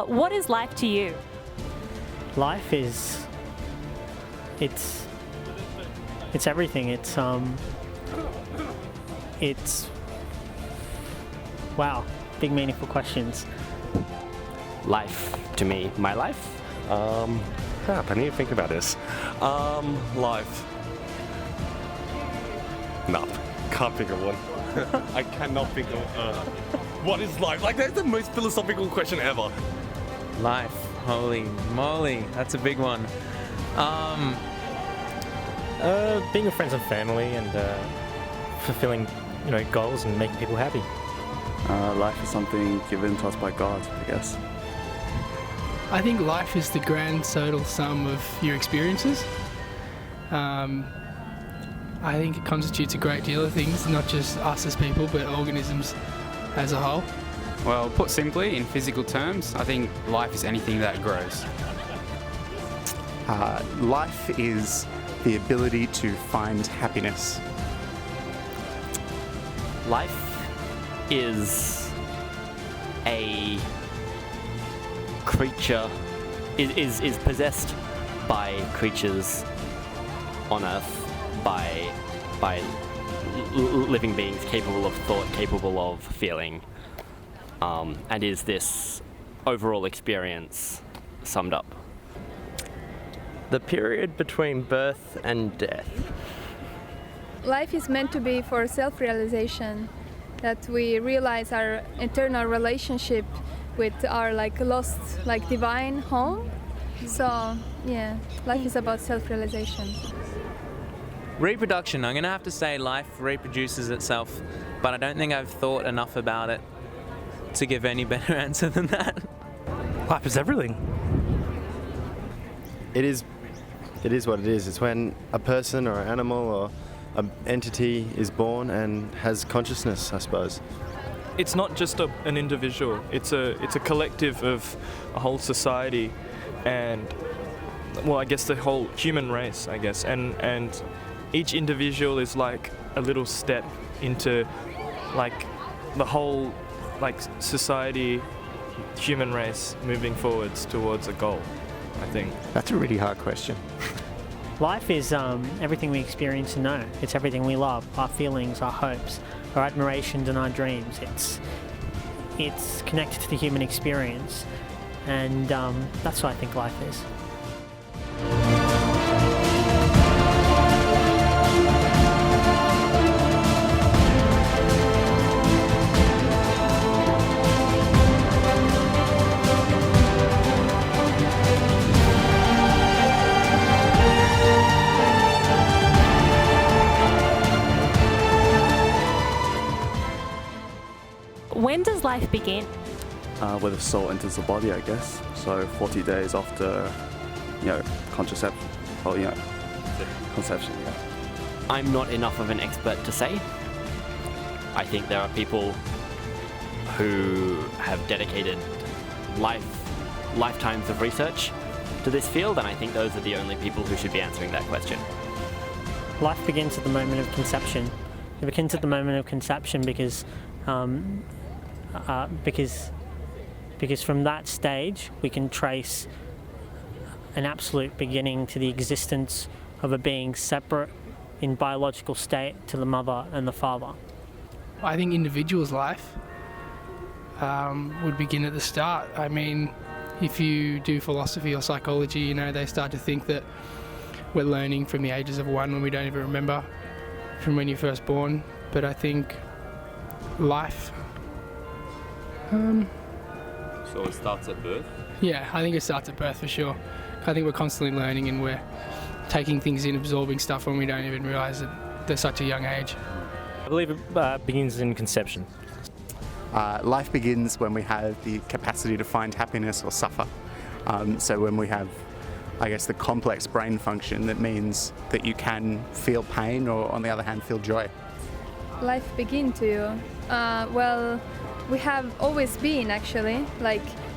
What is life to you? Life is, it's everything. It's wow, big meaningful questions. Life to me, my life? Crap, I need to think about this. Life. No, can't think of one. I cannot think of what is life? Like, that's the most philosophical question ever. Life, holy moly, that's a big one. Being with friends and family and fulfilling, goals and making people happy. Life is something given to us by God, I guess. I think life is the grand total sum of your experiences. I think it constitutes a great deal of things, not just us as people, but organisms as a whole. Well, put simply, in physical terms, I think life is anything that grows. Life is the ability to find happiness. Life is a creature, is possessed by creatures on Earth, by living beings capable of thought, capable of feeling, and is this overall experience summed up? The period between birth and death. Life is meant to be for self-realization, that we realize our eternal relationship with our lost divine home. So yeah, life is about self-realization. Reproduction. I'm going to have to say life reproduces itself, but I don't think I've thought enough about it to give any better answer than that. Life is everything. It is what it is. It's when a person or an animal or an entity is born and has consciousness, I suppose. It's not just an individual. It's a collective of a whole society, and I guess the whole human race, I guess, and each individual is like a little step into the whole society, human race moving forwards towards a goal, I think. That's a really hard question. Life is everything we experience and know. It's everything we love, our feelings, our hopes, our admirations and our dreams. It's connected to the human experience, and that's what I think life is. When does life begin? Where the soul enters the body, I guess. So 40 days after, conception. Conception, yeah. I'm not enough of an expert to say. I think there are people who have dedicated lifetimes of research to this field, and I think those are the only people who should be answering that question. Life begins at the moment of conception. It begins at the moment of conception because from that stage we can trace an absolute beginning to the existence of a being separate in biological state to the mother and the father. I think individuals' life would begin at the start. I mean, if you do philosophy or psychology, they start to think that we're learning from the ages of 1 when we don't even remember from when you're first born. But I think life... So it starts at birth? Yeah, I think it starts at birth for sure. I think we're constantly learning and we're taking things in, absorbing stuff when we don't even realise that they're such a young age. I believe it begins in conception. Life begins when we have the capacity to find happiness or suffer. So when we have, I guess, the complex brain function that means that you can feel pain or, on the other hand, feel joy. Life begins to you. We have always been, actually,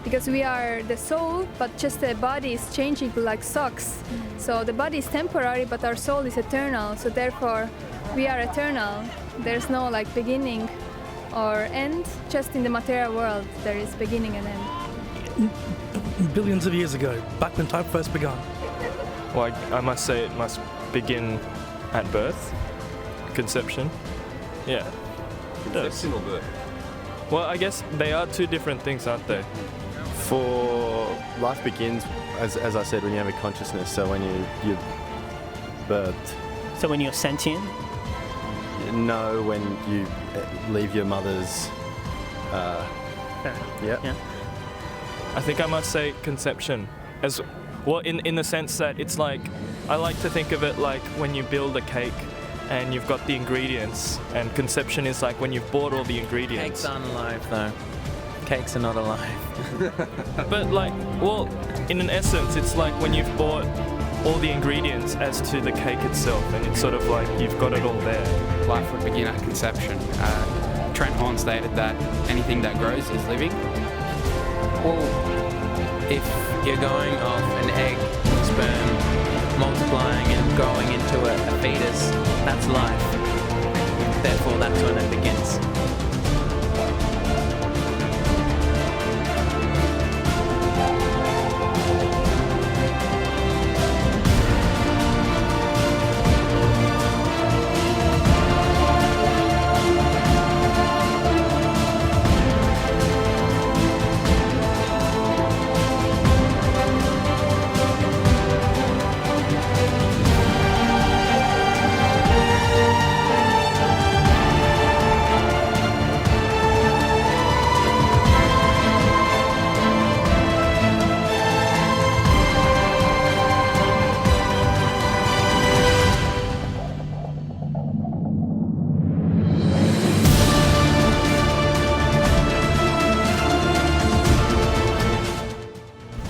because we are the soul, but just the body is changing like socks. So the body is temporary, but our soul is eternal. So therefore, we are eternal. There's no beginning or end. Just in the material world, there is beginning and end. billions of years ago, back when time first began. Well, I must say it must begin at birth, conception. Yeah. It does. Conception or birth? Well, I guess they are two different things, aren't they? For life begins, as I said, when you have a consciousness. So when you're birthed. So when you're sentient? No, when you leave your mother's. Yeah. I think I must say conception, as well, in the sense that it's like, I like to think of it like when you build a cake and you've got the ingredients, and conception is like when you've bought all the ingredients. Cakes aren't alive though. Cakes are not alive. But like, well, in an essence, it's like when you've bought all the ingredients as to the cake itself, and it's sort of like you've got it all there. Life would begin at conception. Trent Horn stated that anything that grows is living. Well, if you're going off an egg, sperm, multiplying and growing into a fetus, that's life. Therefore, that's when it begins.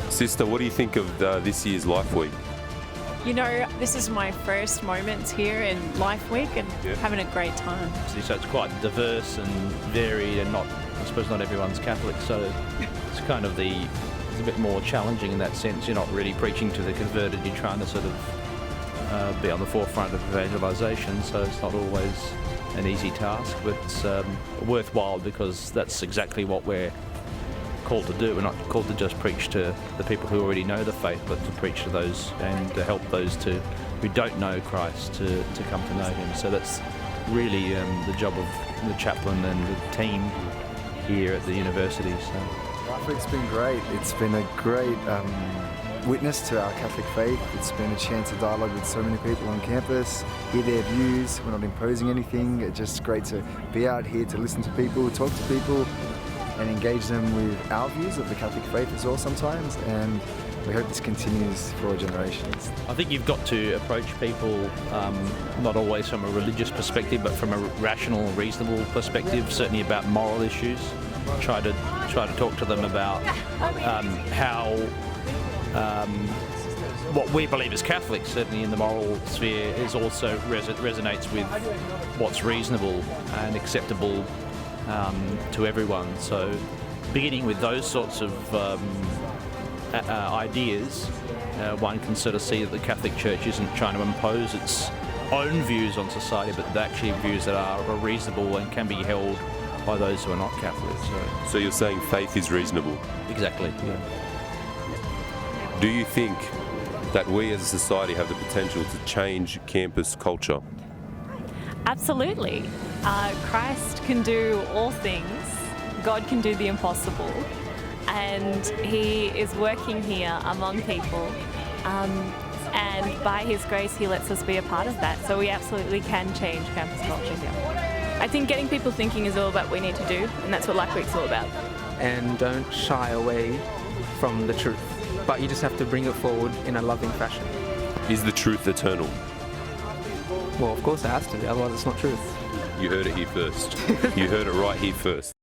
Sister, what do you think of this year's Life Week? You know, this is my first moments here in Life Week and having a great time. So it's quite diverse and varied, and I suppose not everyone's Catholic, so it's kind of it's a bit more challenging in that sense. You're not really preaching to the converted, you're trying to sort of be on the forefront of evangelisation, so it's not always an easy task, but it's worthwhile because that's exactly what we're called to do. We're not called to just preach to the people who already know the faith, but to preach to those and to help those who don't know Christ to come to know Him. So that's really the job of the chaplain and the team here at the university. So Life Week's been great. It's been a great witness to our Catholic faith. It's been a chance to dialogue with so many people on campus, hear their views. We're not imposing anything. It's just great to be out here to listen to people, talk to people, and engage them with our views of the Catholic faith as well sometimes, and we hope this continues for generations. I think you've got to approach people not always from a religious perspective, but from a rational, reasonable perspective, certainly about moral issues. Try to talk to them about how what we believe as Catholics, certainly in the moral sphere, is also resonates with what's reasonable and acceptable to everyone. So beginning with those sorts of ideas, one can sort of see that the Catholic Church isn't trying to impose its own views on society, but actually views that are reasonable and can be held by those who are not Catholic. So you're saying faith is reasonable? Exactly, yeah. Do you think that we as a society have the potential to change campus culture? Absolutely. Christ can do all things. God can do the impossible. And He is working here among people. And by His grace, He lets us be a part of that. So we absolutely can change campus culture here. I think getting people thinking is all about what we need to do, and that's what Life Week's all about. And don't shy away from the truth, but you just have to bring it forward in a loving fashion. Is the truth eternal? Well, of course it has to be, otherwise it's not truth. You heard it here first. You heard it right here first.